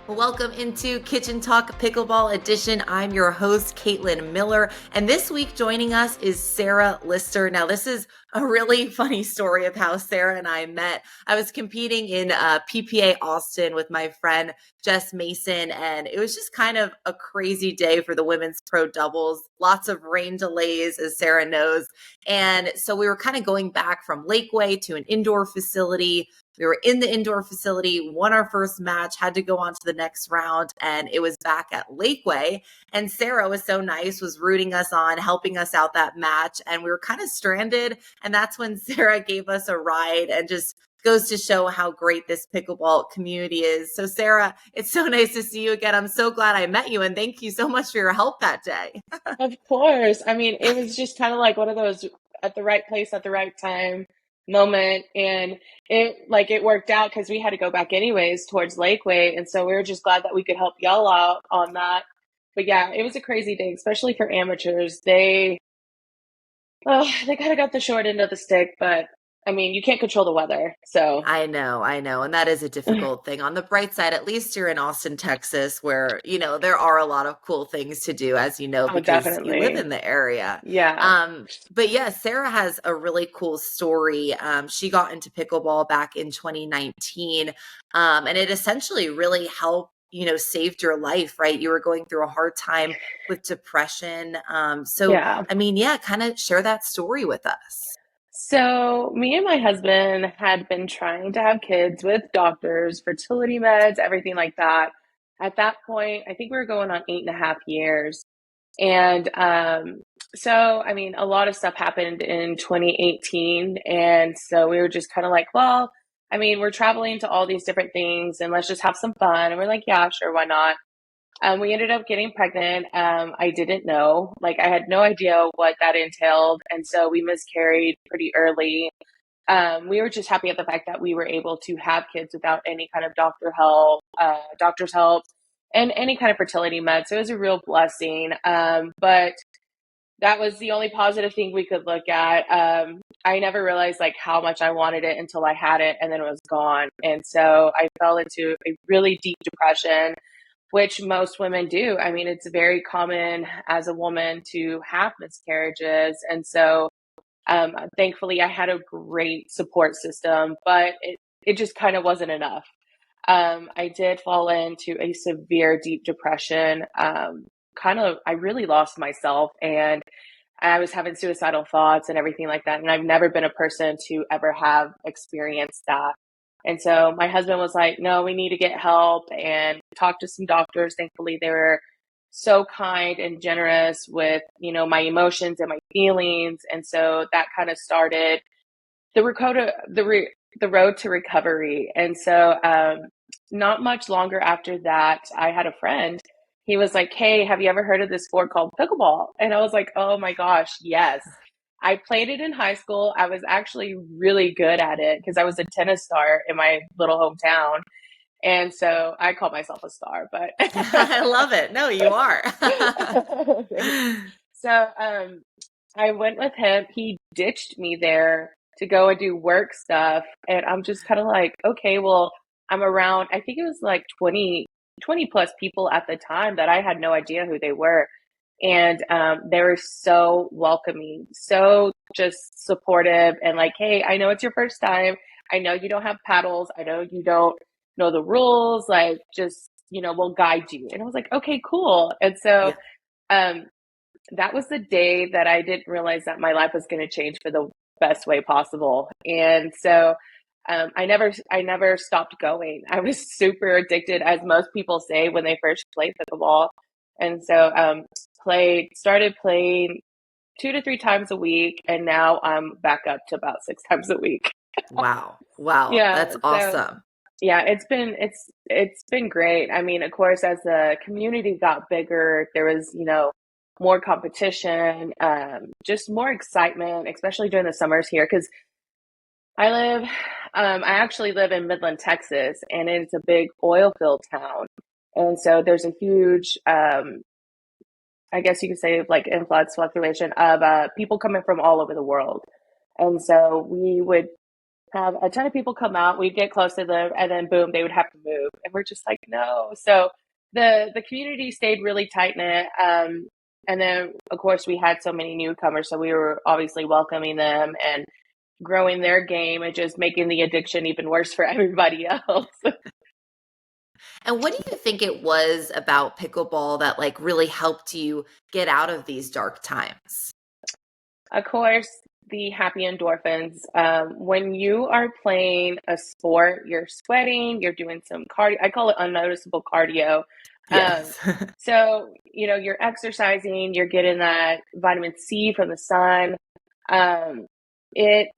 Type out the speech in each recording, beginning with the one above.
Welcome into Kitchen Talk Pickleball Edition. I'm your host, Caitlin Miller, and this week joining us is Sarah Lister. Now, this is a really funny story of how Sarah and I met. I was competing in PPA Austin with my friend Jess Mason, and it was just kind of a crazy day for the women's pro doubles. Lots of rain delays, as Sarah knows, and so we were kind of going back from Lakeway to an indoor facility. We were in the indoor facility, won our first match, had to go on to the next round, and it was back at Lakeway. And Sarah was so nice, was rooting us on, helping us out that match. And we were kind of stranded. And that's when Sarah gave us a ride and just goes to show how great this pickleball community is. So Sarah, it's so nice to see you again. I'm so glad I met you. And thank you so much for your help that day. Of course. I mean, it was just kind of like one of those at the right place at the right time moment. And it worked out because we had to go back anyways towards Lakeway. And so we were just glad that we could help y'all out on that. But yeah, it was a crazy day, especially for amateurs. They kind of got the short end of the stick, but I mean, you can't control the weather. So I know. And that is a difficult thing. On the bright side, at least you're in Austin, Texas, where, there are a lot of cool things to do, as you know, oh, because you live definitely. in the area. Yeah. But yeah, Sarah has a really cool story. She got into pickleball back in 2019, and it essentially really helped. Saved your life, right? You were going through a hard time with depression. So, Yeah. I mean, yeah, kind of share that story with us. So, me and my husband had been trying to have kids with doctors, fertility meds, everything like that. At that point, I think we were going on 8.5 years. And I mean, a lot of stuff happened in 2018. And so we were just kind of like, well, I mean, we're traveling to all these different things and let's just have some fun. And we're like, yeah, sure, why not? We ended up getting pregnant. I didn't know, like, I had no idea what that entailed. And so we miscarried pretty early. We were just happy at the fact that we were able to have kids without any kind of doctor's help, and any kind of fertility med. So it was a real blessing. But that was the only positive thing we could look at. I never realized like how much I wanted it until I had it and then it was gone. And so I fell into a really deep depression, which most women do. I mean, it's very common as a woman to have miscarriages. And so thankfully, I had a great support system, but it just kind of wasn't enough. I did fall into a severe deep depression. I really lost myself, and I was having suicidal thoughts and everything like that. And I've never been a person to ever have experienced that. And so my husband was like, no, we need to get help, and talk to some doctors. Thankfully, they were so kind and generous with, my emotions and my feelings. And so that kind of started the road to recovery. And so, not much longer after that, I had a friend. He was like, "Hey, have you ever heard of this sport called pickleball?" And I was like, "Oh my gosh, yes." I played it in high school. I was actually really good at it because I was a tennis star in my little hometown. And so I call myself a star, but I love it. No, you are. so I went with him. He ditched me there to go and do work stuff. And I'm just kind of like, okay, well, I'm around, I think it was like 20 plus people at the time that I had no idea who they were. And they were so welcoming, so just supportive, and like, hey, I know it's your first time. I know you don't have paddles. I know you don't know the rules. Like, just, we'll guide you. And I was like, okay, cool. And so, Yeah. um, that was the day that I didn't realize that my life was going to change for the best way possible. And so I never stopped going. I was super addicted, as most people say when they first play pickleball. And so started playing 2 to 3 times a week, and now I'm back up to about 6 times a week. Wow. Wow. Yeah. That's So awesome. yeah, it's been great. I mean, of course, as the community got bigger, there was, more competition, just more excitement, especially during the summers here. Because I live, I actually live in Midland, Texas, and it's a big oil field town. And so there's a huge, I guess you could say, like, influx fluctuation of people coming from all over the world. And so we would have a ton of people come out. We'd get close to them, and then boom, they would have to move, and we're just like, no. So the community stayed really tight knit. And then of course we had so many newcomers, so we were obviously welcoming them and growing their game and just making the addiction even worse for everybody else. And what do you think it was about pickleball that like really helped you get out of these dark times? Of course, the happy endorphins. When you are playing a sport, you're sweating, you're doing some cardio. I call it unnoticeable cardio. Um, Yes. so, you're exercising, you're getting that vitamin C from the sun. Um, it,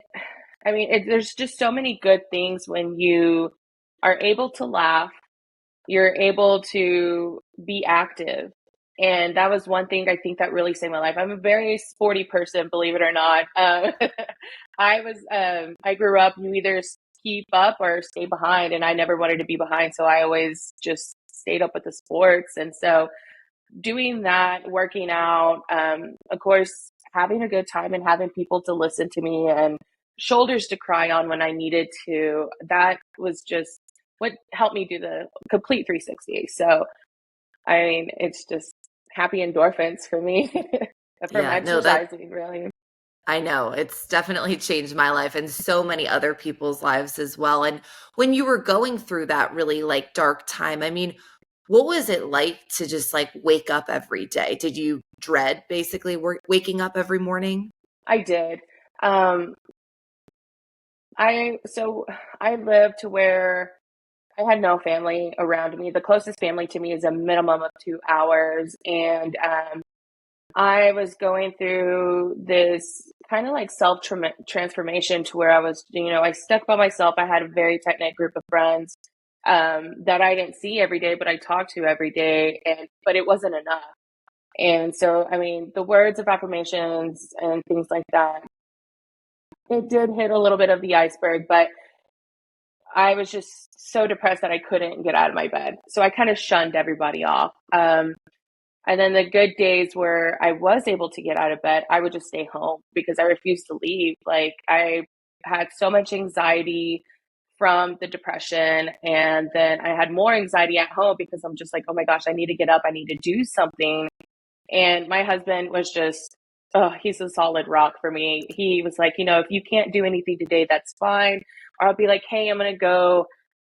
there's just so many good things when you are able to laugh, you're able to be active. And that was one thing I think that really saved my life. I'm a very sporty person, believe it or not. I grew up, you either keep up or stay behind, and I never wanted to be behind. So I always just stayed up with the sports. And so doing that, working out, of course, having a good time and having people to listen to me and shoulders to cry on when I needed to, that was just what helped me do the complete 360. So, it's just happy endorphins for me from Yeah, no, that exercising, really. I know it's definitely changed my life and so many other people's lives as well. And when you were going through that really like dark time, I mean, what was it like to just like wake up every day? Did you dread basically waking up every morning? I did. Um, I lived to where I had no family around me. The closest family to me is a minimum of 2 hours. And I was going through this kind of like self transformation to where I was, I stuck by myself. I had a very tight knit group of friends that I didn't see every day, but I talked to every day. But it wasn't enough. And so, the words of affirmations and things like that, it did hit a little bit of the iceberg, but I was just so depressed that I couldn't get out of my bed. So I kind of shunned everybody off. And then the good days where I was able to get out of bed, I would just stay home because I refused to leave. Like I had so much anxiety from the depression. And then I had more anxiety at home because I'm just like, oh my gosh, I need to get up. I need to do something. And my husband was just, oh, he's a solid rock for me. He was like, if you can't do anything today, that's fine. Or I'll be like, hey, I'm going to go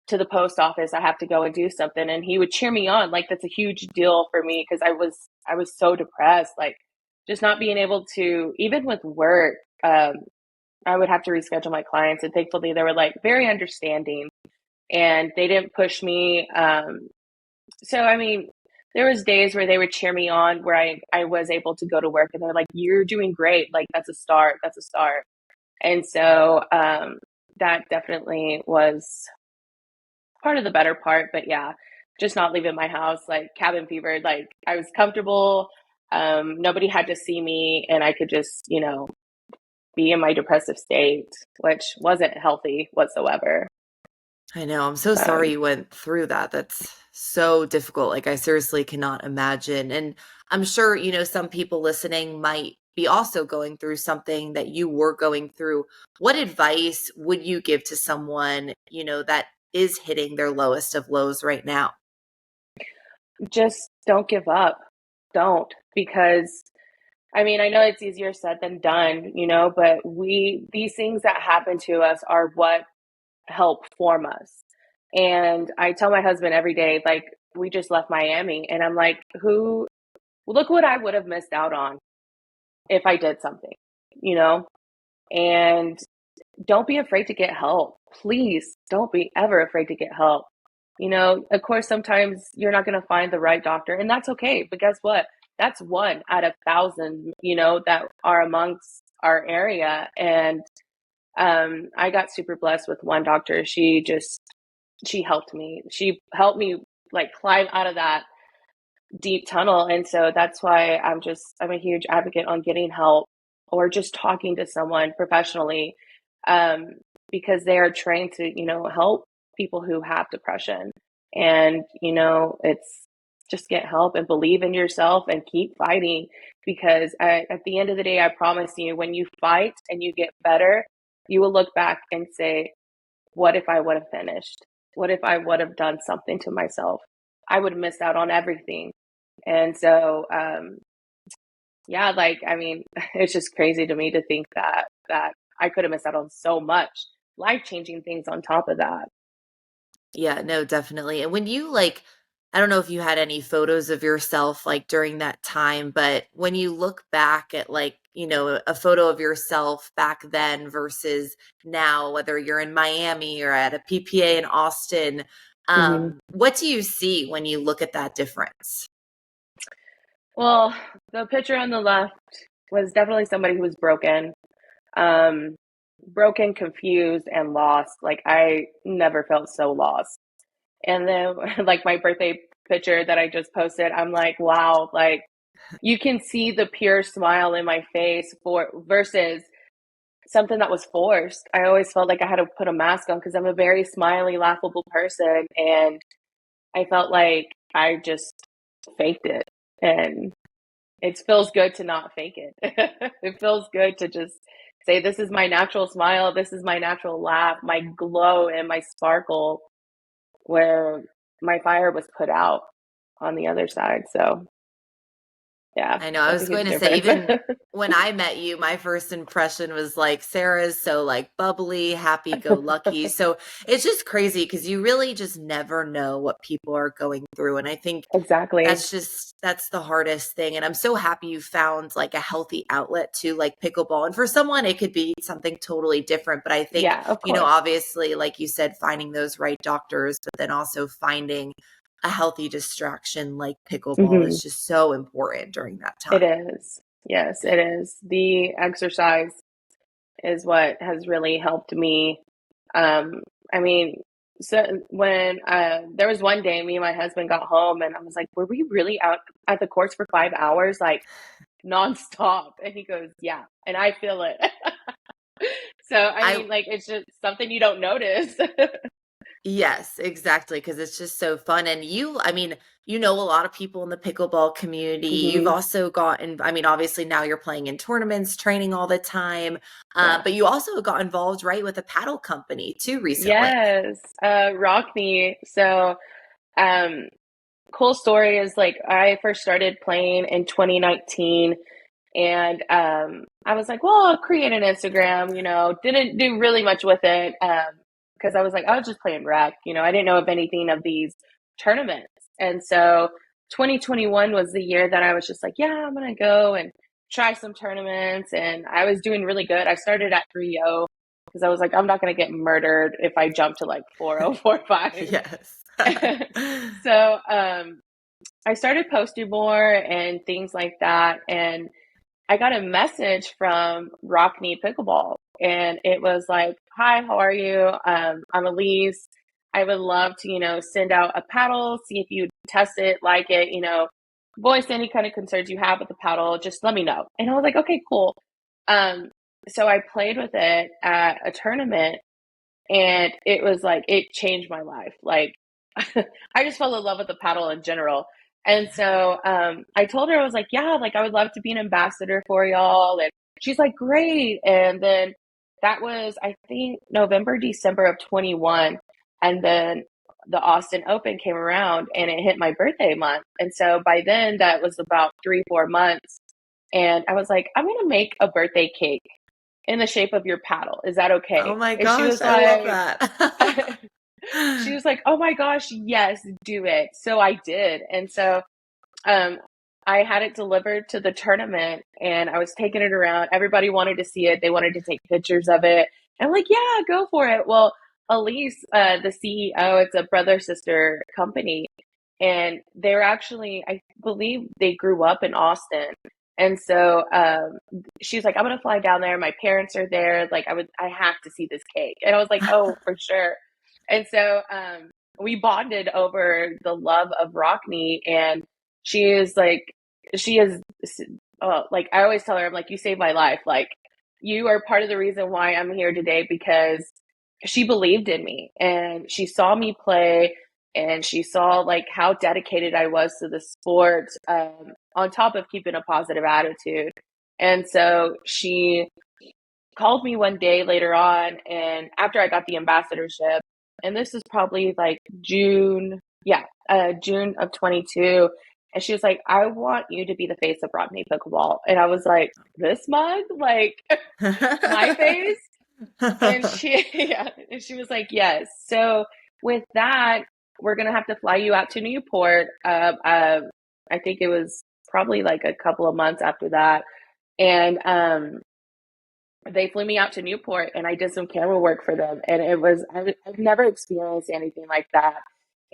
to the post office. I have to go and do something. And he would cheer me on. Like that's a huge deal for me because I was so depressed, like just not being able to, even with work, I would have to reschedule my clients. And thankfully they were like very understanding and they didn't push me. So, there was days where they would cheer me on where I was able to go to work and they're like, you're doing great. Like that's a start. That's a start. And so, that definitely was part of the better part, but yeah, just not leaving my house, like cabin fever, like I was comfortable. Nobody had to see me and I could just, be in my depressive state, which wasn't healthy whatsoever. I know. I'm so sorry Um, you went through that. That's so difficult. Like, I seriously cannot imagine. And I'm sure, some people listening might be also going through something that you were going through. What advice would you give to someone, that is hitting their lowest of lows right now? just don't give up. Don't, because I know it's easier said than done, but these things that happen to us are what help form us. And I tell my husband every day, like, we just left Miami, and I'm like, look what I would have missed out on if I did something, you know? And don't be afraid to get help. Please don't be ever afraid to get help. Of course, sometimes you're not going to find the right doctor, and that's okay. But guess what? That's one out of thousands, that are amongst our area. And I got super blessed with one doctor. She helped me. She helped me like climb out of that deep tunnel. And so that's why I'm a huge advocate on getting help or just talking to someone professionally, um, because they are trained to, help people who have depression. And, it's just get help and believe in yourself and keep fighting because at the end of the day, I promise you, when you fight and you get better, you will look back and say, what if I would have finished? What if I would have done something to myself? I would have missed out on everything. And so, yeah, like, I mean, it's just crazy to me to think that I could have missed out on so much life-changing things on top of that. Yeah, no, definitely. And when you like, I don't know if you had any photos of yourself like during that time, but when you look back at like, a photo of yourself back then versus now, whether you're in Miami or at a PPA in Austin, Mhm. what do you see when you look at that difference? Well, the picture on the left was definitely somebody who was broken. Um, Broken, confused, and lost. Like I never felt so lost. And then like my birthday picture that I just posted, I'm like, wow, like you can see the pure smile in my face for versus something that was forced. I always felt like I had to put a mask on because I'm a very smiley, laughable person, and I felt like I just faked it. And it feels good to not fake it. It feels good to just say, this is my natural smile, this is my natural laugh, my glow and my sparkle, where my fire was put out on the other side. So, yeah, I know. I that's a was going huge to say, difference. even when I met you, my first impression was like, Sarah's so like bubbly, happy go lucky. So it's just crazy because you really just never know what people are going through. And I think Exactly. that's the hardest thing. And I'm so happy you found like a healthy outlet to like pickleball. And for someone, it could be something totally different. But I think, Yeah, of course. obviously, like you said, finding those right doctors, but then also finding a healthy distraction like pickleball Hmm. is just so important during that It time. is. Yes, it is. The exercise is what has really helped me. Um, I mean, so when there was one day me and my husband got home and I was like, were we really out at the courts for 5 hours, like nonstop? And he goes, yeah, and I feel it. So, I I mean, like, it's just something you don't notice. Yes, exactly, because it's just so fun. And I mean, a lot of people in the pickleball community. You've Hmm. also gotten, I mean, obviously now you're playing in tournaments, training all the time. Yeah. But you also got involved, right, with a paddle company too recently. Yes. Rockney. So, um, cool story is like I first started playing in 2019 and I was like, well, I'll create an Instagram, didn't do really much with it because I was like, I was just playing rec, I didn't know of anything of these tournaments. And so 2021 was the year that I was just like, yeah, I'm going to go and try some tournaments. And I was doing really good. I started at 3-0 because I was like, I'm not going to get murdered if I jump to like 4-0, 4-5. Yes. So I started posting more and things like that. And I got a message from Rockney Pickleball, and it was like, "Hi, how are you? I'm Elise. I would love to, send out a paddle, see if you test it, like it, voice any kind of concerns you have with the paddle. Just let me know." And I was like, "Okay, cool." Um, so I played with it at a tournament, and it was like it changed my life. Like I just fell in love with the paddle in general. And so I told her, I was like, yeah, like I would love to be an ambassador for y'all. And she's like, great. And then that was, I think, November, December of 21. And then the Austin Open came around and it hit my birthday month. And so by then, that was about 3, 4 months. And I was like, I'm going to make a birthday cake in the shape of your paddle. Is that Oh okay? my And she gosh, was I love like, that. she was like, "Oh my gosh, yes, do it." So I did. And so um I had it delivered to the tournament and I was taking it around. Everybody wanted to see it. They wanted to take pictures of it. I'm like, "Yeah, go for it." Well, Elise, the CEO, it's a brother sister company, and they're actually, I believe they grew up in Austin. And so she's like, I'm gonna fly down there. My parents are there. Like I have to see this cake. And I was like, oh, for sure. And so we bonded over the love of Rockney, and she is like, she is like I always tell her, I'm like, you saved my life. Like you are part of the reason why I'm here today because she believed in me and she saw me play and she saw like how dedicated I was to the sport, on top of keeping a positive attitude. And so she called me one day later on, and after I got the ambassadorship, and this is probably like June, yeah, June of 22. And she was like, I want you to be the face of Rockney Pickleball. And I was like, this mug? Like, my face? And she, yeah, and she was like, yes. So with that, we're gonna have to fly you out to Newport. I think it was probably like a couple of months after that, and they flew me out to Newport, and I did some camera work for them, and I've never experienced anything like that,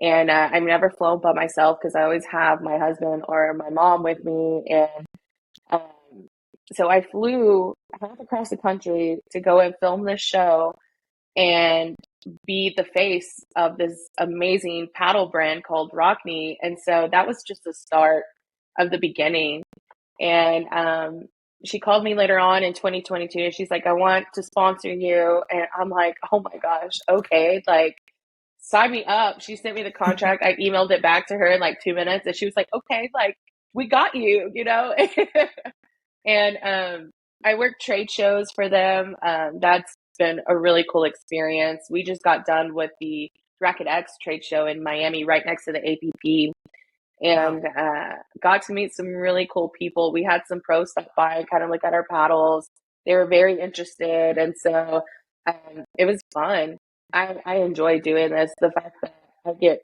and I've never flown by myself because I always have my husband or my mom with me, and um, so I flew half across the country to go and film this show and be the face of this amazing paddle brand called Rockney. And so that was just the start of the beginning. And she called me later on in 2022 and she's like, I want to sponsor you. And I'm like, oh my gosh, okay, like sign me up. She sent me the contract. I emailed it back to her in like 2 minutes and she was like, okay, like we got you, you know? And I work trade shows for them. That's been a really cool experience. We just got done with the Racket X trade show in Miami, right next to the APP, Wow. and got to meet some really cool people. We had some pros stop by and kind of look at our paddles. They were very interested, and so it was fun. I enjoy doing this. The fact that I get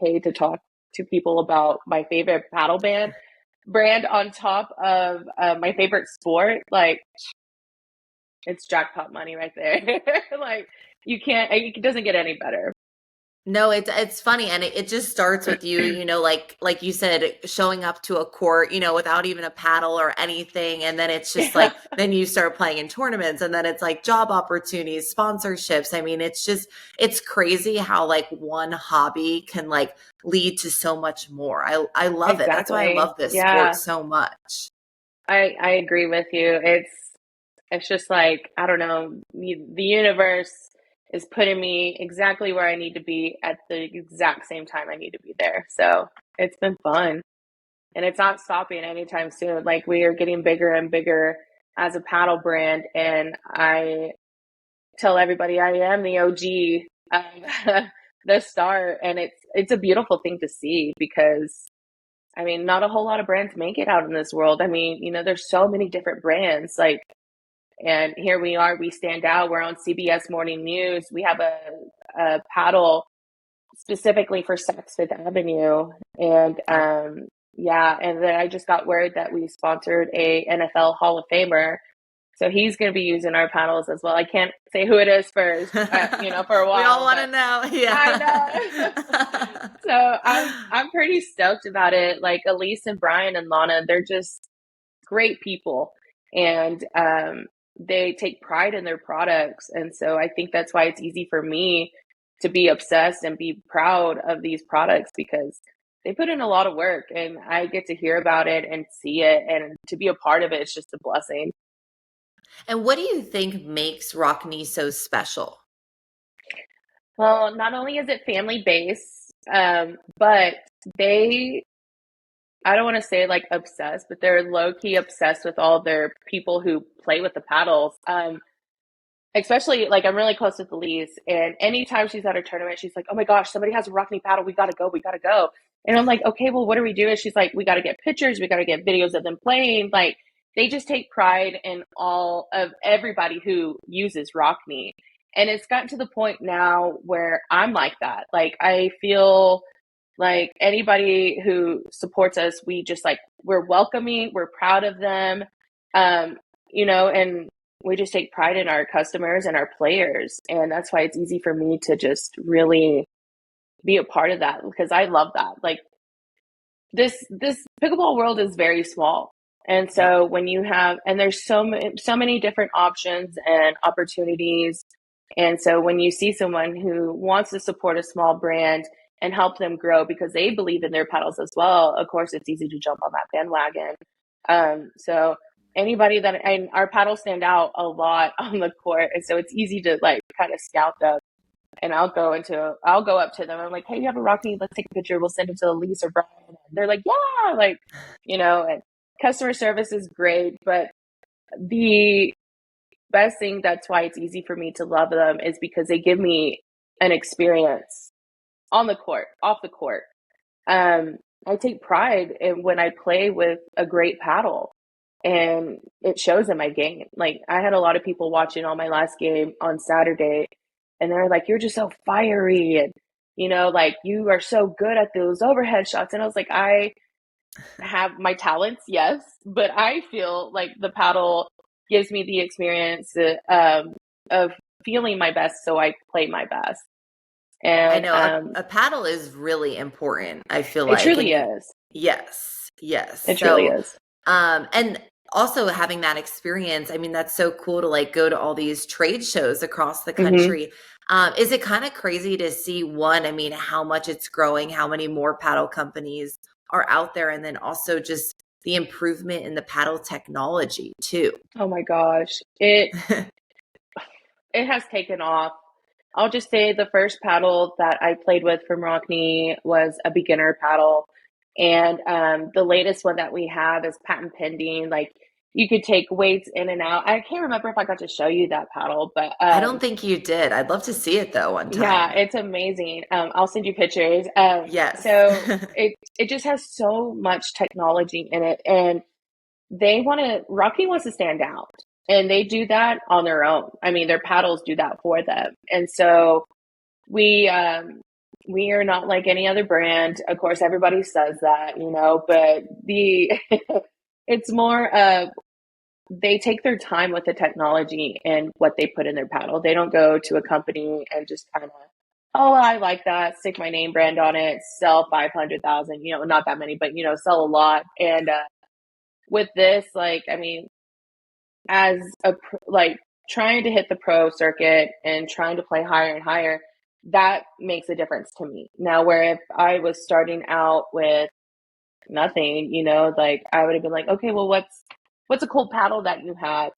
paid to talk to people about my favorite paddle brand on top of my favorite sport, like it's jackpot money right there. Like you can't, it doesn't get any better. No, it's funny, and it just starts with you, like you said, showing up to a court, without even a paddle or anything, and then it's just Yeah, like then you start playing in tournaments, and then it's like job opportunities, sponsorships. I mean, it's crazy how like one hobby can like lead to so much more. I love it. That's why I exactly. love this sport Yeah, so much. I agree with you. It's just like, I don't know, the universe is putting me exactly where I need to be at the exact same time I need to be there. So it's been fun. And it's not stopping anytime soon. Like we are getting bigger and bigger as a paddle brand. And I tell everybody I am the OG, the star. And it's a beautiful thing to see because I mean, not a whole lot of brands make it out in this world. I mean, there's so many different brands. Like, and here we are, we stand out. We're on CBS Morning News. We have a paddle specifically for Saks Fifth Avenue. And yeah, and then I just got word that we sponsored a NFL Hall of Famer. So he's going to be using our paddles as well. I can't say who it is first, for a We all while, want to but know. I Yeah. know. So I'm pretty stoked about it. Like Elise and Brian and Lana, they're just great people, and they take pride in their products. And so I think that's why it's easy for me to be obsessed and be proud of these products because they put in a lot of work, and I get to hear about it and see it, and to be a part of it is just a blessing. And what do you think makes Rockney so special? Well, not only is it family based, but they I don't want to say like obsessed, but they're low key obsessed with all their people who play with the paddles. Especially like I'm really close with Elise, and anytime she's at a tournament, she's like, "Oh my gosh, somebody has a Rockney paddle. We gotta go. We gotta go." And I'm like, "Okay, well, what are we doing?" She's like, "We gotta get pictures. We gotta get videos of them playing." Like they just take pride in all of everybody who uses Rockney, and it's gotten to the point now where I'm like that. Like I feel like anybody who supports us, we just like we're welcoming, we're proud of them, um, and we just take pride in our customers and our players. And that's why it's easy for me to just really be a part of that because I love that. Like this pickleball world is very small. And Yep. so when you have and there's so many different options and opportunities. And so when you see someone who wants to support a small brand and help them grow because they believe in their paddles as well, of course it's easy to jump on that bandwagon. So anybody that and our paddles stand out a lot on the court, and so it's easy to like kind of scout them. And I'll go up to them. I'm like, hey, you have a Rocky? Let's take a picture. We'll send it to Elise or Brian. And they're like, yeah, like, and customer service is great, but the best thing, that's why it's easy for me to love them, is because they give me an experience on the court, off the court. Um, I take pride in when I play with a great paddle, and it shows in my game. Like, I had a lot of people watching on my last game on Saturday, and they're like, "You're just so fiery, and like you are so good at those overhead shots." And I was like, I have my talents, yes, but I feel like the paddle gives me the experience of feeling my best, so I play my best. I And know a paddle is really important, I feel it like. truly And is. yes, It yes. truly So, is. and also having that experience, I mean, that's so cool to like go to all these trade shows across the Hmm. country. Is it kind of crazy to see one, I mean, how much it's growing, how many more paddle companies are out there, and then also just the improvement in the paddle technology too. Oh my gosh. It has taken off. I'll just say the first paddle that I played with from Rockney was a beginner paddle. And the latest one that we have is patent pending. Like, you could take weights in and out. I can't remember if I got to show you that paddle, but I don't think you did. I'd love to see it though one yeah, time. it's amazing. I'll send you pictures. Yes. So it just has so much technology in it, and Rocky wants to stand out, and they do that on their own. I mean, their paddles do that for them. And so we are not like any other brand. Of course, everybody says that, but it's more of, they take their time with the technology and what they put in their paddle. They don't go to a company and just kind of, oh, I like that, stick my name brand on it, sell 500,000, not that many, but sell a lot. And with this, like, I mean, as like trying to hit the pro circuit and trying to play higher and higher, that makes a difference to me. Now, where if I was starting out with nothing, like, I would have been like, okay, well, what's a cool paddle that you have?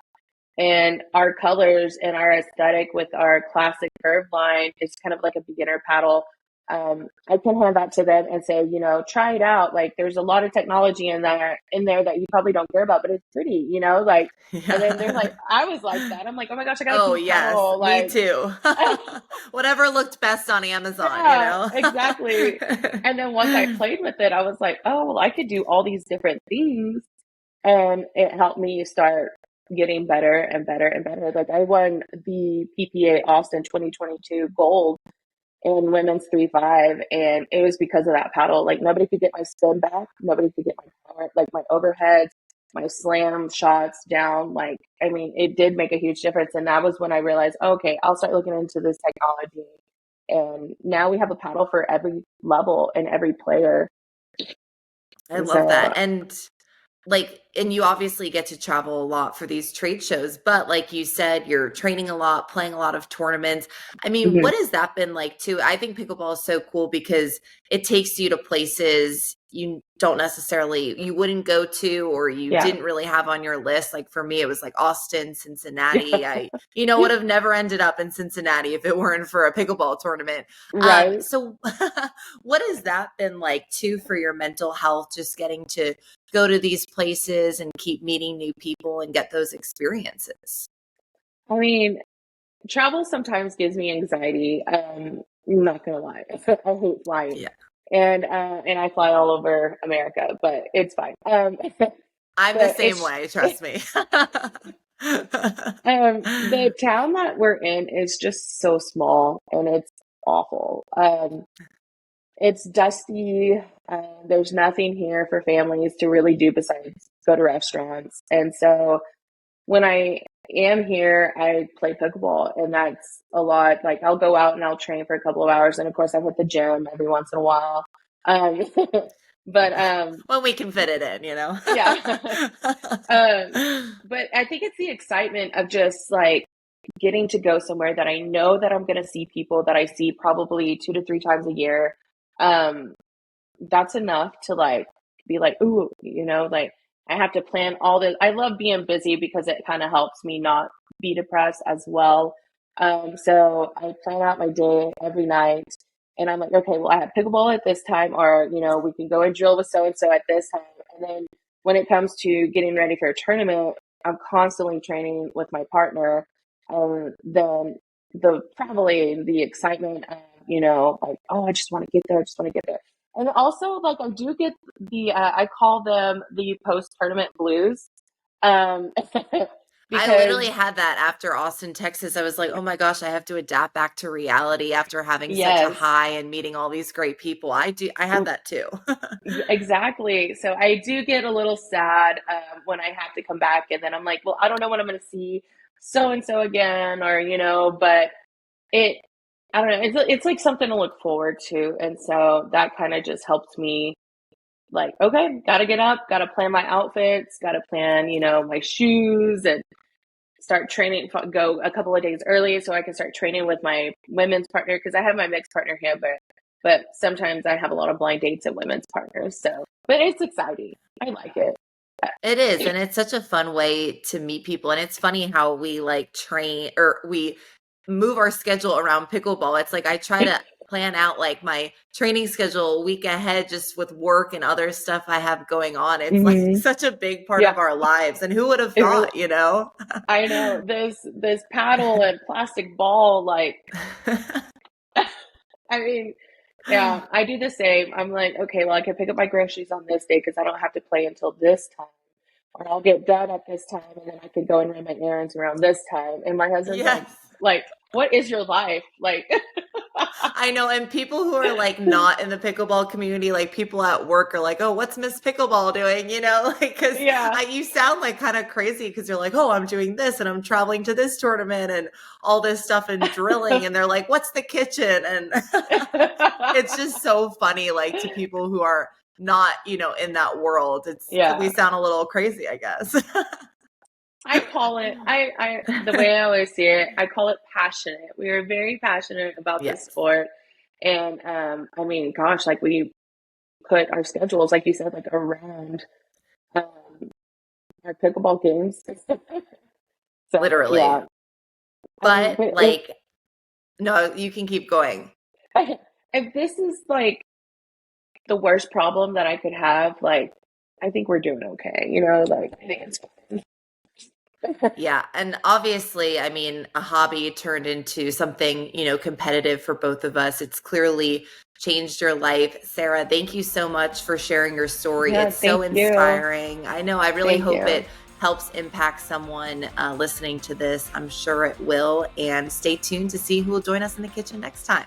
And our colors and our aesthetic with our classic curve line is kind of like a beginner paddle. I can hand that to them and say, try it out. Like, there's a lot of technology in there that you probably don't care about, but it's pretty, like. And then they're Yeah. like, I was like that. I'm like, oh my gosh, I got a Oh, pink yes, paddle. me Like, too. Whatever looked best on Amazon, you yeah, know? exactly. And then once I played with it, I was like, oh, well, I could do all these different things. And it helped me start getting better and better and better. Like, I won the PPA Austin 2022 gold in women's 3-5, and it was because of that paddle. Like, nobody could get my spin back, nobody could get my power, like my overheads, my slam shots down. Like, I mean, it did make a huge difference. And that was when I realized, okay, I'll start looking into this technology. And now we have a paddle for every level and every player. I And love so, that. And you obviously get to travel a lot for these trade shows, but like you said, you're training a lot, playing a lot of tournaments. I mean, mhm, what has that been like too? I think pickleball is so cool because it takes you to places you wouldn't go to, or you yeah, didn't really have on your list. Like for me, it was like Austin, yeah, Cincinnati. I would have never ended up in Cincinnati if it weren't for a pickleball tournament. right. So what has that been like too for your mental health, just getting to go to these places and keep meeting new people and get those experiences? I mean, travel sometimes gives me anxiety. I'm not gonna lie. I hate flying. Yeah. And I fly all over America, but it's fine. I'm the But same way, trust me. the town that we're in is just so small, and it's awful. It's dusty. There's nothing here for families to really do besides go to restaurants. And so when I am here, I play pickleball, and that's a lot. Like, I'll go out and I'll train for a couple of hours, and of course, I hit the gym every once in a while. Um, but When we can fit it in, you know? yeah. um, but I think it's the excitement of just like getting to go somewhere that I know that I'm going to see people that I see probably 2 to 3 times a year. Um, that's enough to like be like, ooh, like, I have to plan all this. I love being busy because it kind of helps me not be depressed as well. So I plan out my day every night, and I'm like, okay, well, I have pickleball at this time, or, we can go and drill with so and so at this time. And then when it comes to getting ready for a tournament, I'm constantly training with my partner. Then probably the excitement of, like, oh, I just want to get there. I just want to get there. And also, like, I do get I call them the post tournament blues. Um, I because literally had that after Austin, Texas. I was like, oh my gosh, I have to adapt back to reality after having such a yes, high and meeting all these great people. I had that too. exactly. So I do get a little sad when I have to come back, and then I'm like, well, I don't know when I'm going to see so and so again, or but it, I don't know. It's like something to look forward to, and so that kind of just helps me. Like, okay, got to get up, got to plan my outfits, got to plan, my shoes, and start training. Go a couple of days early so I can start training with my women's partner because I have my mixed partner here, but sometimes I have a lot of blind dates and women's partners. So, but it's exciting. I like it. It is, and it's such a fun way to meet people. And it's funny how we like train or we move our schedule around pickleball. It's like I try to plan out like my training schedule a week ahead just with work and other stuff I have going on. It's like Mm-hmm. such a big part Yeah, of our lives. And who would have it really. thought, you know? I know this paddle and plastic ball. Like, I mean, yeah, I do the same. I'm like, okay, well, I can pick up my groceries on this day because I don't have to play until this time, or I'll get done at this time, and then I can go and run my errands around this time. And my husband's Yes. like, what is your life like? I know, and people who are like not in the pickleball community, like people at work are like, "Oh, what's Miss Pickleball doing?" You know, like because Yeah. you sound like kind of crazy because you're like, "Oh, I'm doing this and I'm traveling to this tournament and all this stuff and drilling," and they're like, "What's the kitchen?" And it's just so funny, like to people who are not, in that world. We Yeah. sound a little crazy, I guess. I call it, the way I always see it, I call it passionate. We are very passionate about this Yes, sport. And, I mean, gosh, like we put our schedules, like you said, like around, um, our pickleball games. So, literally. yeah, I mean, But but like, no, you can keep going. if this is like the worst problem that I could have, like, I think we're doing okay, like, I think it's fine. Yeah. And obviously, I mean, a hobby turned into something, competitive for both of us. It's clearly changed your life. Sarah, thank you so much for sharing your story. Yeah, It's so thank you. inspiring. I know, I really Thank hope you. it helps impact someone listening to this. I'm sure it will. And stay tuned to see who will join us in the kitchen next time.